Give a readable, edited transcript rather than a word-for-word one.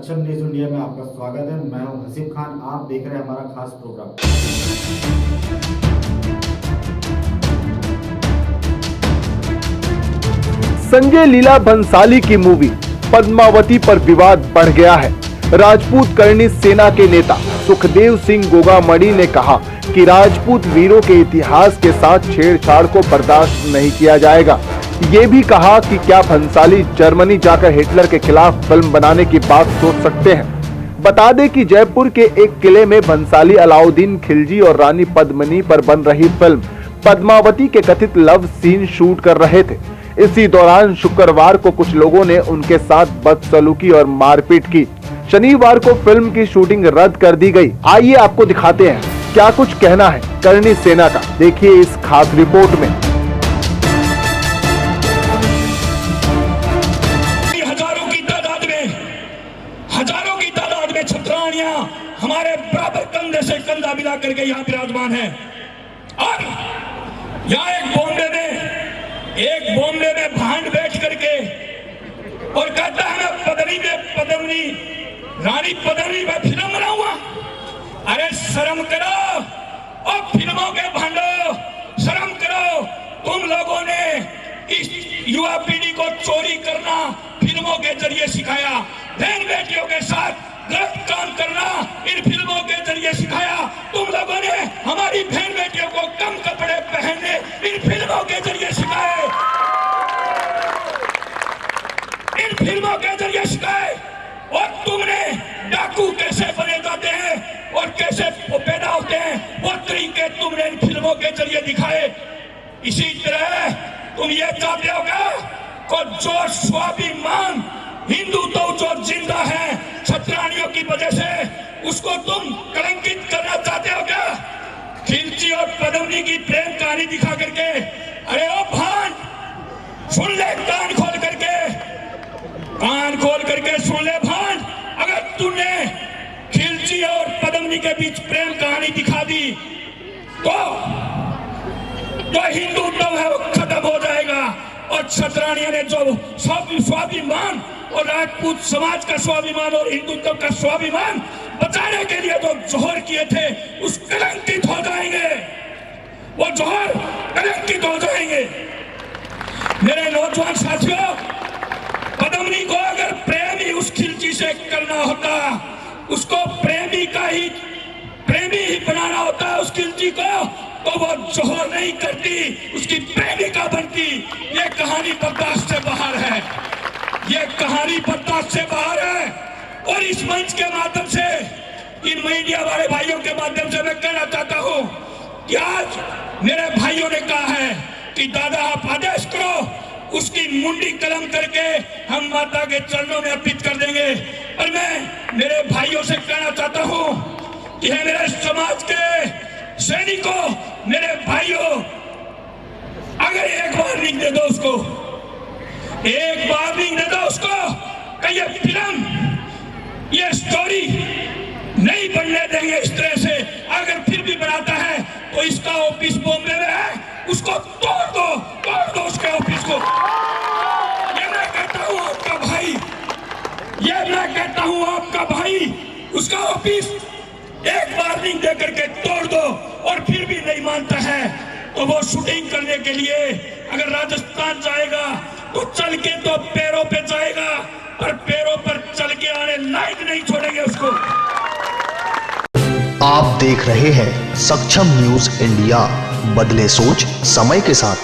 सक्षम news India में आपका स्वागत है। मैं हूं हसीब खान, आप देख रहे हैं हमारा खास प्रोग्राम। संजय लीला भंसाली की मूवी पद्मावती पर विवाद बढ़ गया है। राजपूत करनी सेना के नेता सुखदेव सिंह गोगामणि ने कहा कि राजपूत वीरों के इतिहास के साथ छेड़छाड़ को बर्दाश्त नहीं किया जाएगा। ये भी कहा कि क्या भंसाली जर्मनी जाकर हिटलर के खिलाफ फिल्म बनाने की बात सोच सकते हैं। बता दें कि जयपुर के एक किले में भंसाली अलाउद्दीन खिलजी और रानी पद्मिनी पर बन रही फिल्म पद्मावती के कथित लव सीन शूट कर रहे थे। इसी दौरान शुक्रवार को कुछ लोगों ने उनके साथ बदसलूकी और मारपीट की। शनिवार को फिल्म की शूटिंग रद्द कर दी गई। आइए आपको दिखाते हैं क्या कुछ कहना है करनी सेना का। देखिए इस खास रिपोर्ट में। हजारों की तादाद में छत्राणियां हमारे बराबर कंधे से कंधा मिला करके यहाँ विराजमान है। और यहाँ एक बॉम्बे में भांड बैठ करके और कहता है मैं पद्मिनी रानी पद्मिनी में फिल्म बनाऊंगा। अरे शर्म करो और फिल्मों के भांडो, शर्म करो। तुम लोगों ने इस युवा पीढ़ी को चोरी करना फिल्मों के जरिए सिखाया, बहन बेटियों के साथ गलत काम करना इन फिल्मों के जरिए सिखाया। तुम लोगों ने हमारी बहन बेटियों को कम कपड़े पहनने इन फिल्मों के जरिए सिखाए, इन फिल्मों के जरिए सिखाए। और तुमने डाकू कैसे बने जाते हैं और कैसे पैदा होते हैं वो तरीके तुमने इन फिल्मों के जरिए दिखाए। इसी तरह तुम ये चाहते हो कि जो स्वाभिमान हिंदू तो जो जिंदा है छत्राणियों की वजह से उसको तुम कलंकित करना चाहते हो क्या? खिलजी और पद्मिनी की प्रेम कहानी दिखा करके। अरे ओ भान सुन ले, कान खोल करके सुन ले भान। अगर तूने खिलजी और पद्मिनी के बीच प्रेम कहानी दिखा दी तो हिंदुत्व है वो खत्म हो जाएगा। और छत्राणियों ने जो स्वाभिमान और राजपूत समाज का स्वाभिमान और हिंदुत्व का स्वाभिमान बचाने के लिए जो जोहर किए थे उस कलंकित हो जाएंगे, वो जोहर कलंकित हो जाएंगे। मेरे नौजवान साथियों, पद्मिनी को अगर प्रेम ही उस खिलजी से करना होता, उसको प्रेमी ही बनाना होता उस खिलजी को, तो वो जोहर नहीं करती, उसकी प्रेमिका बनती। ये कहानी बर्दाश्त से बाहर है, ये कहानी बर्दाश्त से बाहर है। और इस मंच के माध्यम से, इन मीडिया वाले भाइयों के माध्यम से मैं कहना चाहता हूं कि आज मेरे भाइयों ने कहा है कि दादा आप आदेश करो, उसकी मुंडी कलम करके हम माता के चरणों में अर्पित कर देंगे। और मैं मेरे भाइयों से कहना चाहता हूं कि मेरे समाज के सैनिकों, मेरे भाइयों, अगर एक वार्निंग दे दो उसको, एक वार्निंग दे दो उसको कि ये फिल्म, ये स्टोरी नहीं बनने देंगे इस तरह से। अगर फिर भी बनाता है तो इसका ऑफिस बॉम्बे में है, उसको तोड़ दो उसके ऑफिस को। ये मैं कहता हूं आपका भाई, ये मैं कहता हूं आपका भाई, उसका ऑफिस एक वार्निंग दे करके तोड़ दो। और फिर भी नहीं मानता है तो वो शूटिंग करने के लिए अगर राजस्थान जाएगा तो चल के तो पैरों पे जाएगा, पर पैरों पर चल के आने लायक नहीं छोड़ेंगे उसको। आप देख रहे हैं सक्षम न्यूज इंडिया, बदले सोच समय के साथ।